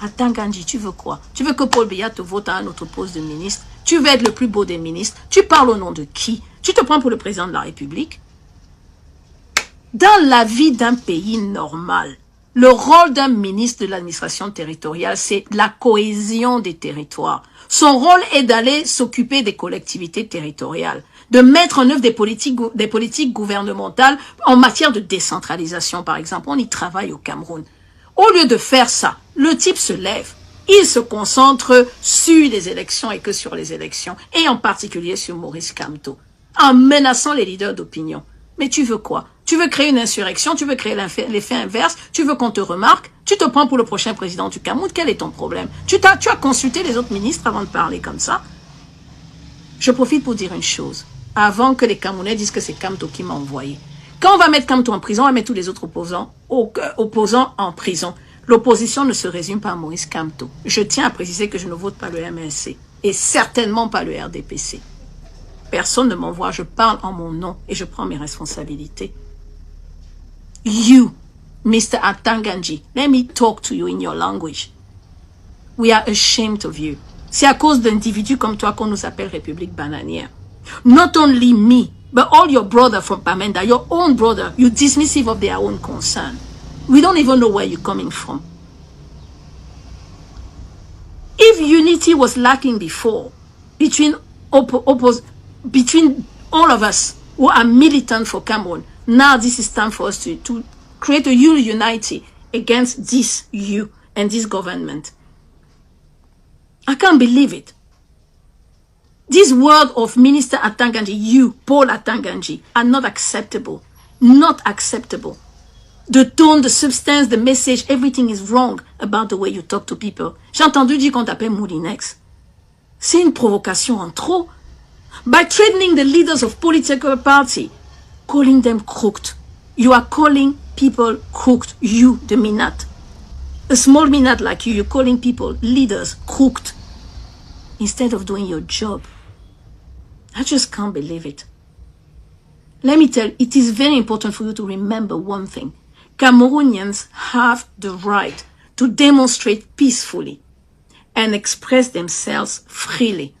Attends, Gandhi, tu veux quoi? Tu veux que Paul Biya te vote à un autre poste de ministre? Tu veux être le plus beau des ministres? Tu parles au nom de qui? Tu te prends pour le président de la République? Dans la vie d'un pays normal, le rôle d'un ministre de l'administration territoriale, c'est la cohésion des territoires. Son rôle est d'aller s'occuper des collectivités territoriales, de mettre en œuvre des politiques gouvernementales en matière de décentralisation, par exemple. On y travaille au Cameroun. Au lieu de faire ça, le type se lève. Il se concentre sur les élections et que sur les élections, et en particulier sur Maurice Kamto, en menaçant les leaders d'opinion. Mais tu veux quoi? Tu veux créer une insurrection? Tu veux créer l'effet inverse? Tu veux qu'on te remarque? Tu te prends pour le prochain président du Cameroun? Quel est ton problème? Tu as consulté les autres ministres avant de parler comme ça? Je profite pour dire une chose. Avant que les Camerounais disent que c'est Kamto qui m'a envoyé. Quand on va mettre Kamto en prison, on va mettre tous les autres opposants en prison. L'opposition ne se résume pas à Maurice Kamto. Je tiens à préciser que je ne vote pas le MNC et certainement pas le RDPC. Personne ne m'envoie, je parle en mon nom et je prends mes responsabilités. You, Mr. Atanganji, let me talk to you in your language. We are ashamed of you. C'est à cause d'individus comme toi qu'on nous appelle République bananière. Not only me, but all your brother from Pamenda, your own brother, you dismissive of their own concern. We don't even know where you're coming from. If unity was lacking before, between all of us who are militant for Cameroon, now this is time for us to create a unity against this you and this government. I can't believe it. This word of Minister Atanganji, you, Paul Atanganji, are not acceptable. Not acceptable. The tone, the substance, the message, everything is wrong about the way you talk to people. J'ai entendu dire qu'on t'appelle Moulinex. C'est une provocation en trop. By threatening the leaders of political party, calling them crooked. You are calling people crooked. You, the Minat. A small Minat like you, you're calling people, leaders, crooked. Instead of doing your job. I just can't believe it. Let me tell you, it is very important for you to remember one thing. Cameroonians have the right to demonstrate peacefully and express themselves freely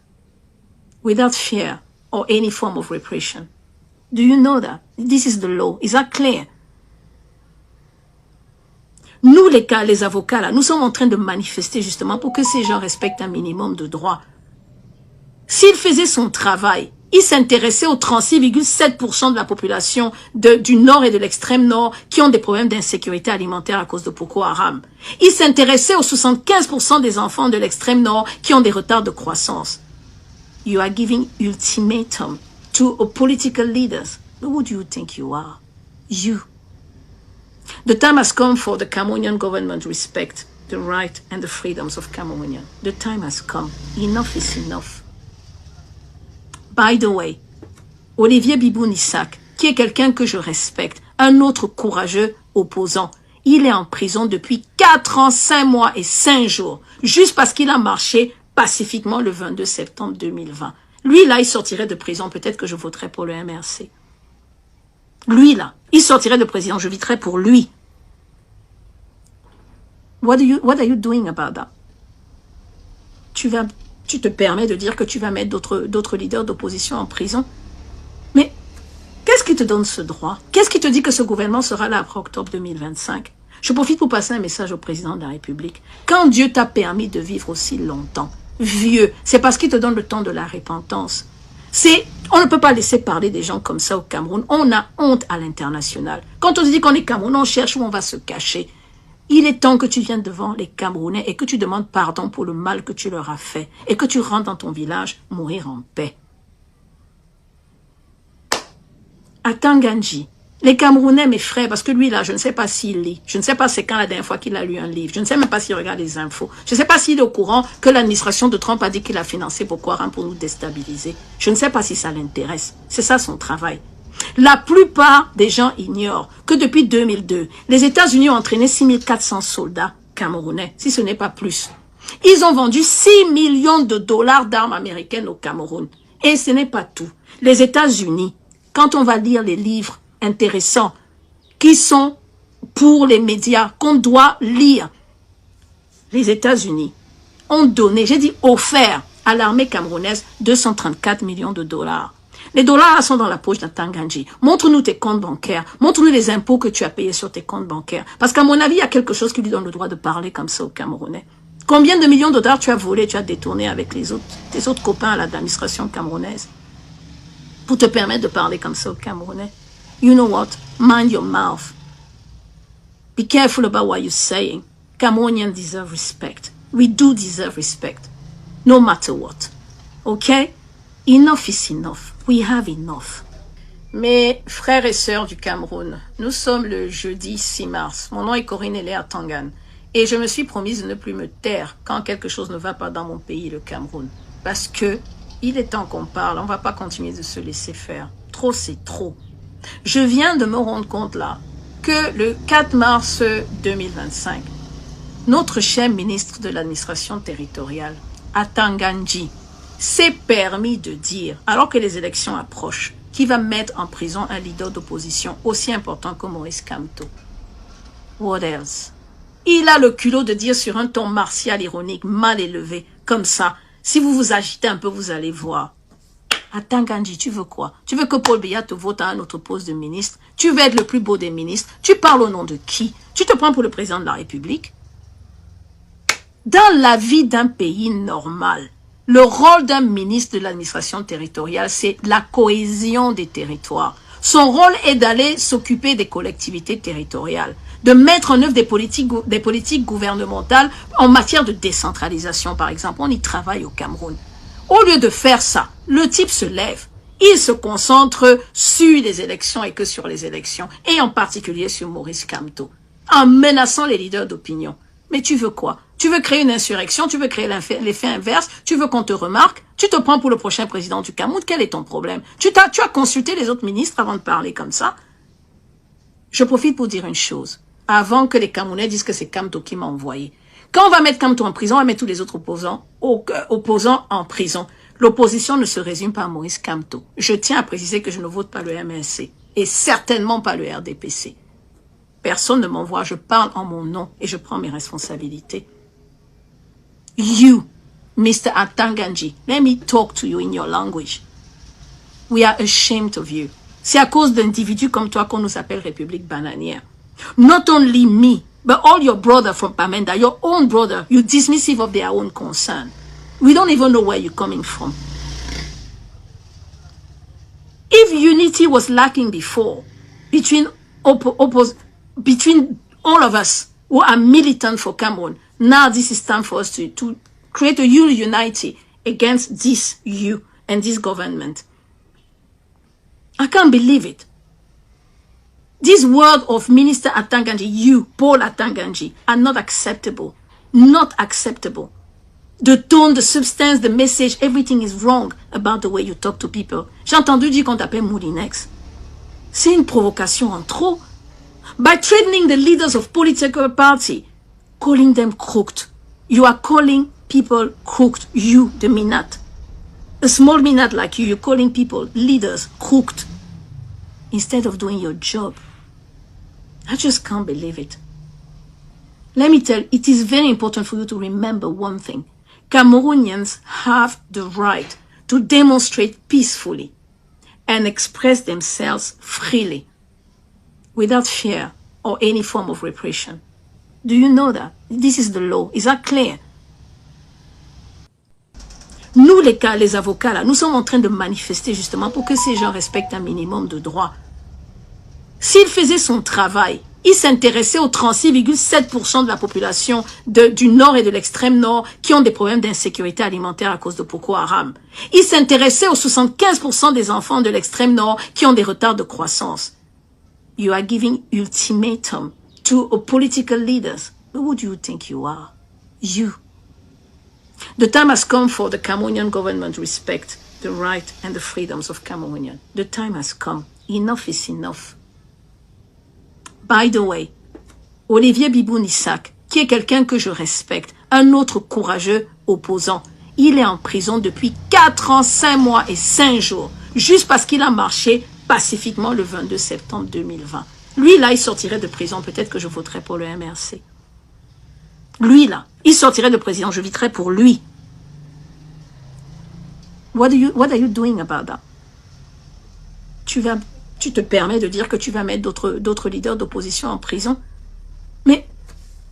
without fear or any form of repression. Do you know that? This is the law. Is that clear? Nous, les avocats, là, nous sommes en train de manifester justement pour que ces gens respectent un minimum de droits. S'il faisait son travail, il s'intéressait aux 36,7% de la population du Nord et de l'extrême Nord qui ont des problèmes d'insécurité alimentaire à cause de Boko Haram. Il s'intéressait aux 75% des enfants de l'extrême Nord qui ont des retards de croissance. You are giving ultimatum to political leaders. Who do you think you are? You. The time has come for the Cameroonian government to respect the right and the freedoms of Cameroonians. The time has come. Enough is enough. By the way, Olivier Biboun-Issac, qui est quelqu'un que je respecte, un autre courageux opposant, il est en prison depuis 4 ans, 5 mois et 5 jours, juste parce qu'il a marché pacifiquement le 22 septembre 2020. Lui, là, il sortirait de prison, peut-être que je voterais pour le MRC. Lui, là, il sortirait de prison, je voterais pour lui. What are you doing about that? Tu te permets de dire que tu vas mettre d'autres leaders d'opposition en prison. Mais qu'est-ce qui te donne ce droit? Qu'est-ce qui te dit que ce gouvernement sera là après octobre 2025? Je profite pour passer un message au président de la République. Quand Dieu t'a permis de vivre aussi longtemps, vieux, c'est parce qu'il te donne le temps de la repentance. On ne peut pas laisser parler des gens comme ça au Cameroun. On a honte à l'international. Quand on dit qu'on est Cameroun, on cherche où on va se cacher. Il est temps que tu viennes devant les Camerounais et que tu demandes pardon pour le mal que tu leur as fait et que tu rentres dans ton village mourir en paix. À Tanganji, les Camerounais, mes frères, parce que lui là, je ne sais pas s'il lit, je ne sais pas c'est quand la dernière fois qu'il a lu un livre, je ne sais même pas s'il regarde les infos, je ne sais pas s'il est au courant que l'administration de Trump a dit qu'il a financé Boko Haram pour nous déstabiliser. Je ne sais pas si ça l'intéresse. C'est ça son travail. La plupart des gens ignorent que depuis 2002, les États-Unis ont entraîné 6400 soldats camerounais, si ce n'est pas plus. Ils ont vendu 6 millions de dollars d'armes américaines au Cameroun. Et ce n'est pas tout. Les États-Unis, quand on va lire les livres intéressants qui sont pour les médias, qu'on doit lire, les États-Unis ont donné, j'ai dit offert à l'armée camerounaise 234 millions de dollars. Les dollars sont dans la poche d'Atan Gandji. Montre-nous tes comptes bancaires. Montre-nous les impôts que tu as payés sur tes comptes bancaires. Parce qu'à mon avis, il y a quelque chose qui lui donne le droit de parler comme ça aux Camerounais. Combien de millions de dollars tu as volé, tu as détourné avec tes autres copains à l'administration camerounaise pour te permettre de parler comme ça aux Camerounais? You know what? Mind your mouth. Be careful about what you're saying. Cameroonians deserve respect. We do deserve respect. No matter what. Okay? Enough is enough. We have enough. Mes frères et sœurs du Cameroun, nous sommes le jeudi 6 mars. Mon nom est Corinne Eléa Tangan. Et je me suis promise de ne plus me taire quand quelque chose ne va pas dans mon pays, le Cameroun. Parce que il est temps qu'on parle. On ne va pas continuer de se laisser faire. Trop, c'est trop. Je viens de me rendre compte là que le 4 mars 2025, notre cher ministre de l'administration territoriale, Atan Gandji, s'est permis de dire, alors que les élections approchent, qu'il va mettre en prison un leader d'opposition aussi important que Maurice Kamto. What else? Il a le culot de dire sur un ton martial ironique, mal élevé, comme ça, si vous vous agitez un peu, vous allez voir. Atan Gandji, tu veux quoi? Tu veux que Paul Biya te vote à un autre poste de ministre? Tu veux être le plus beau des ministres? Tu parles au nom de qui? Tu te prends pour le président de la République? Dans la vie d'un pays normal, le rôle d'un ministre de l'administration territoriale, c'est la cohésion des territoires. Son rôle est d'aller s'occuper des collectivités territoriales, de mettre en œuvre des politiques gouvernementales en matière de décentralisation, par exemple. On y travaille au Cameroun. Au lieu de faire ça, le type se lève. Il se concentre sur les élections et que sur les élections, et en particulier sur Maurice Kamto, en menaçant les leaders d'opinion. Mais tu veux quoi? Tu veux créer une insurrection? Tu veux créer l'effet inverse? Tu veux qu'on te remarque? Tu te prends pour le prochain président du Cameroun? Quel est ton problème? Tu as consulté les autres ministres avant de parler comme ça? Je profite pour dire une chose. Avant que les Camerounais disent que c'est Kamto qui m'a envoyé. Quand on va mettre Kamto en prison, on va mettre tous les autres opposants en prison. L'opposition ne se résume pas à Maurice Kamto. Je tiens à préciser que je ne vote pas le MLC et certainement pas le RDPC. Personne ne m'envoie, je parle en mon nom et je prends mes responsabilités. You, Mr. Atan Gandji, let me talk to you in your language. We are ashamed of you. C'est à cause d'individus comme toi qu'on nous appelle République bananière. Not only me, but all your brother from Pamenda, your own brother, you dismissive of their own concern. We don't even know where you're coming from. If unity was lacking before, between all of us who are militant for Cameroon, now this is time for us to create a unity against this you and this government. I can't believe it. This word of Minister Atan Gandji, you, Paul Atan Gandji, are not acceptable. Not acceptable. The tone, the substance, the message, everything is wrong about the way you talk to people. J'ai entendu dire qu'on t'appelle Moulinex. C'est une provocation en trop. By threatening the leaders of political party, calling them crooked. You are calling people crooked. You, the Minat. A small Minat like you, you're calling people, leaders, crooked. Instead of doing your job. I just can't believe it. Let me tell you, it is very important for you to remember one thing. Cameroonians have the right to demonstrate peacefully and express themselves freely without fear or any form of repression. Do you know that? This is the law. Is that clear? Nous, les avocats, là, nous sommes en train de manifester justement pour que ces gens respectent un minimum de droits. S'il faisait son travail, il s'intéressait aux 36,7% de la population du Nord et de l'extrême Nord qui ont des problèmes d'insécurité alimentaire à cause de Boko Haram. Il s'intéressait aux 75% des enfants de l'extrême Nord qui ont des retards de croissance. You are giving ultimatum to a political leaders. Who do you think you are? You. The time has come for the Cameroonian government to respect the right and the freedoms of Cameroonians. The time has come. Enough is enough. By the way, Olivier Bibou-Nissak, qui est quelqu'un que je respecte, un autre courageux opposant, il est en prison depuis 4 ans, 5 mois et 5 jours, juste parce qu'il a marché pacifiquement le 22 septembre 2020. Lui, là, il sortirait de prison, peut-être que je voterais pour le MRC. Lui, là, Il sortirait de président, je voterai pour lui. What are you doing about that? Tu te permets de dire que tu vas mettre d'autres leaders d'opposition en prison. Mais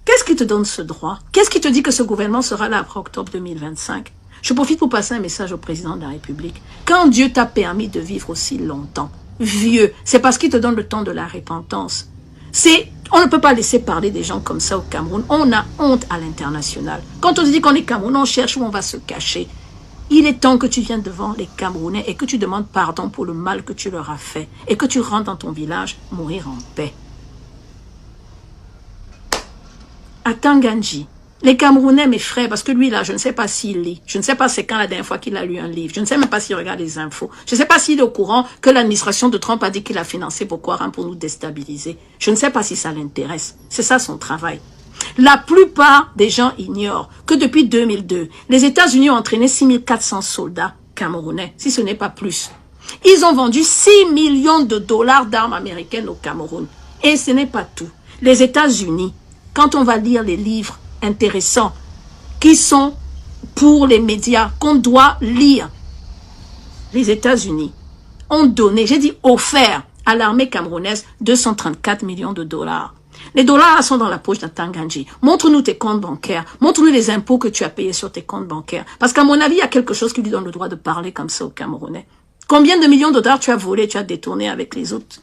qu'est-ce qui te donne ce droit? Qu'est-ce qui te dit que ce gouvernement sera là après octobre 2025? Je profite pour passer un message au président de la République. Quand Dieu t'a permis de vivre aussi longtemps, vieux, c'est parce qu'il te donne le temps de la repentance. On ne peut pas laisser parler des gens comme ça au Cameroun. On a honte à l'international. Quand on se dit qu'on est Cameroun, on cherche où on va se cacher. Il est temps que tu viennes devant les Camerounais et que tu demandes pardon pour le mal que tu leur as fait et que tu rentres dans ton village mourir en paix. À Tanganji, les Camerounais, mes frères, parce que lui là, je ne sais pas s'il lit, je ne sais pas c'est quand la dernière fois qu'il a lu un livre, je ne sais même pas s'il regarde les infos, je ne sais pas s'il est au courant que l'administration de Trump a dit qu'il a financé Boko Haram pour nous déstabiliser. Je ne sais pas si ça l'intéresse. C'est ça son travail. La plupart des gens ignorent que depuis 2002, les États-Unis ont entraîné 6400 soldats camerounais, si ce n'est pas plus. Ils ont vendu 6 millions de dollars d'armes américaines au Cameroun. Et ce n'est pas tout. Les États-Unis, quand on va lire les livres intéressants qui sont pour les médias, qu'on doit lire, les États-Unis ont donné, j'ai dit offert à l'armée camerounaise 234 millions de dollars. Les dollars sont dans la poche de Tanganji. Montre-nous tes comptes bancaires. Montre-nous les impôts que tu as payés sur tes comptes bancaires. Parce qu'à mon avis, il y a quelque chose qui lui donne le droit de parler comme ça aux Camerounais. Combien de millions de dollars tu as volé, tu as détourné avec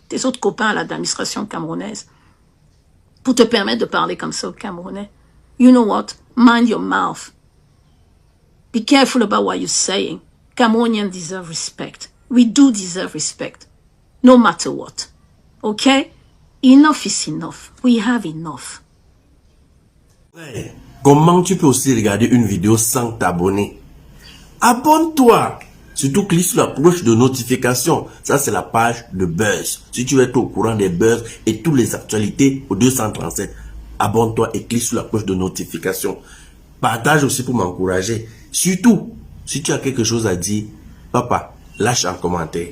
tes autres copains à l'administration camerounaise pour te permettre de parler comme ça aux Camerounais? You know what? Mind your mouth. Be careful about what you're saying. Cameroonians deserve respect. We do deserve respect. No matter what. Okay? Enough is enough. We have enough. Ouais. Comment tu peux aussi regarder une vidéo sans t'abonner? Abonne-toi. Surtout clique sur la cloche de notification. Ça, c'est la page de Buzz. Si tu veux être au courant des buzz et toutes les actualités au 237, abonne-toi et clique sur la cloche de notification. Partage aussi pour m'encourager. Surtout, si tu as quelque chose à dire, papa, lâche un commentaire.